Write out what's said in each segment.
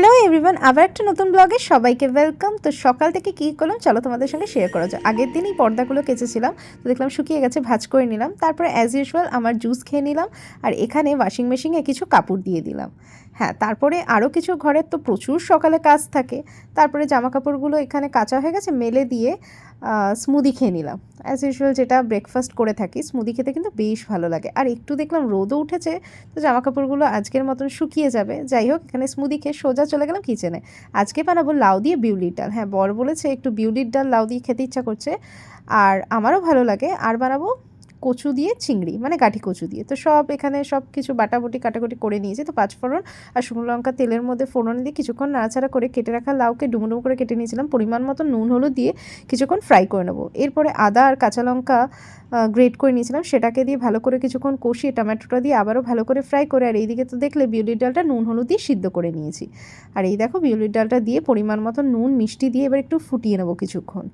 Hello everyone, আবার একটা নতুন ব্লগে সবাইকে ওয়েলকাম। তো সকাল থেকে কী করলাম চলো তোমাদের সঙ্গে শেয়ার করা যায়। আগের দিনই পর্দাগুলো কেচেছিলাম, তো দেখলাম শুকিয়ে গেছে, ভাঁজ করে নিলাম। তারপরে অ্যাজ ইউজুয়াল আমার জুস খেয়ে নিলাম, আর এখানে ওয়াশিং মেশিনে কিছু কাপড় দিয়ে দিলাম। হ্যাঁ, তারপরে আরও কিছু ঘরের তো প্রচুর সকালে কাজ থাকে। তারপরে জামা কাপড়গুলো এখানে কাচা হয়ে গেছে, মেলে দিয়ে স্মুদি খেয়ে নিলাম। অ্যাজ ইউজুয়াল যেটা ব্রেকফাস্ট করে থাকি, স্মুদি খেতে কিন্তু বেশ ভালো লাগে। আর একটু দেখলাম রোদও উঠেছে, তো জামা কাপড়গুলো আজকের মতন শুকিয়ে যাবে। যাই হোক, এখানে স্মুদি খেয়ে সোজা চলে গেলাম কিচেনে। আজকে বানাবো লাউ দিয়ে বিউলির ডাল। হ্যাঁ, বর বলেছে একটু বিউলির ডাল লাউ দিয়ে খেতে ইচ্ছা করছে, আর আমারও ভালো লাগে। আর বানাবো কচু দিয়ে চিংড়ি, মানে গাঠি কচু দিয়ে। তো সব এখানে সব কিছু বাটাবুটি কাটাকুটি করে নিয়েছি। তো পাঁচফোড়ন আর শুকনো লঙ্কা তেলের মধ্যে ফোড়ন দিয়ে কিছুক্ষণ নাড়াচাড়া করে কেটে রাখা লাউকে ডুমো ডুমো করে কেটে নিয়েছিলাম। পরিমাণ মতো নুন হলুদ দিয়ে কিছুক্ষণ ফ্রাই করে নেবো। এরপরে আদা আর কাঁচা লঙ্কা গ্রেট করে নিয়েছিলাম, সেটাকে দিয়ে ভালো করে কিছুক্ষণ কষিয়ে টমেটোটা দিয়ে আবারও ভালো করে ফ্রাই করে, আর এইদিকে তো দেখলে বিউলির ডালটা নুন হলুদ দিয়ে সিদ্ধ করে নিয়েছি। আর এই দেখো বিউলির ডালটা দিয়ে পরিমাণ মতো নুন মিষ্টি দিয়ে এবার একটু ফুটিয়ে নেবো কিছুক্ষণ।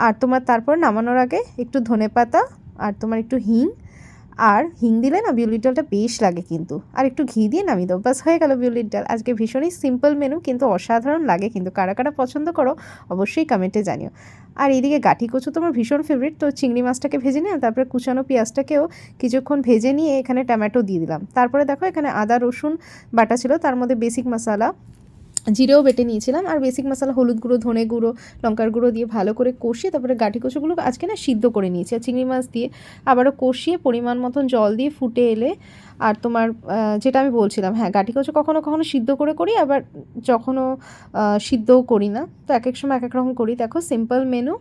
আর তোমার তারপর নামানোর আগে একটু ধনেপাতা আর তোমার একটু হিং, আর হিং দিলে না বিউলির ডালটা বেশ লাগে কিন্তু। আর একটু ঘি দিয়ে নামিয়ে দেবো, বাস হয়ে গেল বিউলির ডাল। আজকে ভীষণই সিম্পল মেনু, কিন্তু অসাধারণ লাগে কিন্তু। কারা কারা পছন্দ করো অবশ্যই কমেন্টে জানিও। আর এইদিকে গাঠি কচু তো আমার ভীষণ ফেভারিট, তো চিংড়ি মাছটাকে ভেজে নিলাম, তারপরে কুচানো পেঁয়াজটাকেও কিছুক্ষণ ভেজে নিয়ে এখানে টমেটো দিয়ে দিলাম। তারপরে দেখো এখানে আদা রসুন বাটা ছিল, তার মধ্যে বেসিক মশলা জিরেও বেটে নিয়েছিলাম, আর বেসিক মশলা হলুদ গুঁড়ো ধনে গুঁড়ো লঙ্কার গুঁড়ো দিয়ে ভালো করে কষিয়ে তারপরে গাঠি কচুগুলো আজকে না সিদ্ধ করে নিয়েছি, আর চিংড়ি মাছ দিয়ে আবারও কষিয়ে পরিমাণ মতন জল দিয়ে ফুটে এলে, আর তোমার যেটা আমি বলছিলাম, হ্যাঁ গাঠি কচু কখনো কখনো সিদ্ধ করে করি, আবার যখনও সিদ্ধও করি না, তো এক এক সময় এক এক রকম করি। দেখো সিম্পল মেনু।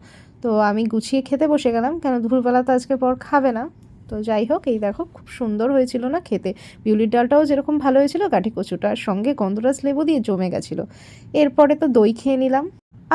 তো আমি গুছিয়ে খেতে বসে গেলাম, কেন দুপুরবেলা তো আজকে পর খাবে না। তো যাই হোক, এই দেখো খুব সুন্দর হয়েছিল না খেতে। বিউলির ডালটাও যেরকম ভালো হয়েছিল, গাঠি কচুটার সঙ্গে গন্ধরাজ লেবু দিয়ে জমে গেছিলো। এরপরে তো দই খেয়ে নিলাম।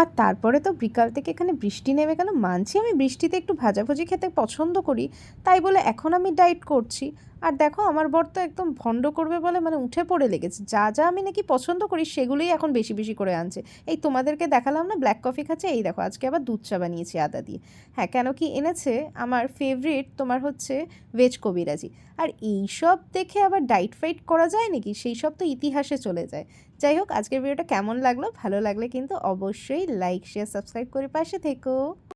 আর তারপরে তো বিকাল থেকে এখানে বৃষ্টি নেমে গেল। মানছি আমি বৃষ্টিতে একটু ভাজাভুজি খেতে পছন্দ করি, তাই বলে এখন আমি ডায়েট করছি। আর দেখো আমার বর তো একদম ভণ্ড করবে বলে মানে উঠে পড়ে লেগেছে, যা যা আমি নাকি পছন্দ করি সেগুলোই এখন বেশি বেশি করে আনছে। এই তোমাদেরকে দেখালাম না ব্ল্যাক কফি খাচ্ছে, এই দেখো আজকে আবার দুধ চা বানিয়েছি আদা দিয়ে। হ্যাঁ, কেন কি এনেছে, আমার ফেভারিট তোমার হচ্ছে ভেজ কবিরাজি। আর এই সব দেখে আবার ডায়েট ফাইট করা যায় নাকি, সেই সব তো ইতিহাসে চলে যায়। যাই হোক, আজকের ভিডিওটা কেমন লাগলো, ভালো লাগলে কিন্তু অবশ্যই লাইক শেয়ার সাবস্ক্রাইব করে পাশে থেকো।